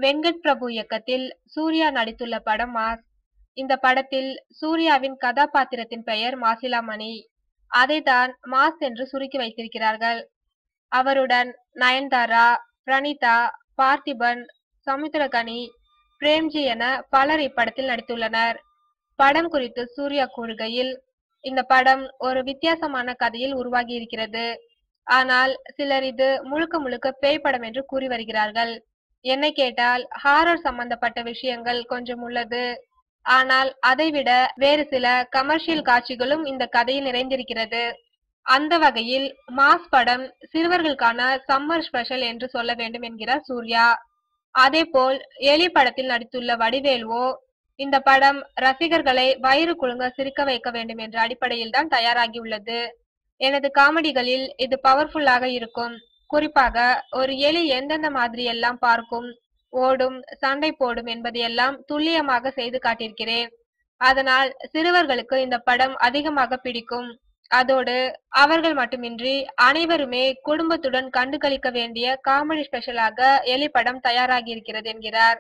வெங்கட் பிரபு இயக்கத்தில் சூர்யா நடித்துள்ள படம் மாஸ். இந்த படத்தில் சூர்யாவின் கதாபாத்திரத்தின் பெயர் மாசிலாமணி. அதைத்தான் மாஸ் என்று சுருக்கி வைத்திருக்கிறார்கள். அவருடன் நயன்தாரா, பிரணீதா, பார்த்திபன், சமுத்திரகனி, பிரேம்ஜி என பலர் இப்படத்தில் நடித்துள்ளனர். படம் குறித்து சூர்யா கூறுகையில், இந்த படம் ஒரு வித்தியாசமான கதையில் உருவாகி இருக்கிறது. ஆனால் சிலர் இது முழுக்க முழுக்க பேய் படம் என்று கூறி வருகிறார்கள். என்னை கேட்டால் ஹாரர் சம்பந்தப்பட்ட விஷயங்கள் கொஞ்சம் உள்ளது. ஆனால் அதைவிட வேறு சில கமர்ஷியல் காட்சிகளும் இந்த கதையில் நிறைந்திருக்கிறது. அந்த வகையில் மாஸ் படம் சிறுவர்களுக்கான சம்மர் ஸ்பெஷல் என்று சொல்ல வேண்டும் என்கிறார் சூர்யா. அதேபோல் எலி படத்தில் நடித்துள்ள வடிவேலுவோ, இந்த படம் ரசிகர்களை வயிறு குலுங்க சிரிக்க வைக்க வேண்டும் என்ற அடிப்படையில் தான் தயாராகியுள்ளது. எனது காமெடிகளில் இது பவர்ஃபுல்லாக இருக்கும். குறிப்பாக ஒரு எலி எந்தெந்த மாதிரி எல்லாம் பார்க்கும், ஓடும், சண்டை போடும் என்பதையெல்லாம் துல்லியமாக செய்து காட்டியிருக்கிறேன். அதனால் சிறுவர்களுக்கு இந்த படம் அதிகமாக பிடிக்கும். அதோடு அவர்கள் மட்டுமின்றி அனைவருமே குடும்பத்துடன் கண்டுகளிக்க வேண்டிய காமெடி ஸ்பெஷலாக எலி படம் தயாராகி இருக்கிறது என்கிறார்.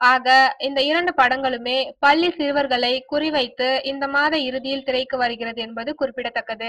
ஆக இந்த 2 படங்களுமே பள்ளி சிறுவர்களை குறிவைத்து இந்த மாத இறுதியில் திரைக்கு வருகிறது என்பது குறிப்பிடத்தக்கது.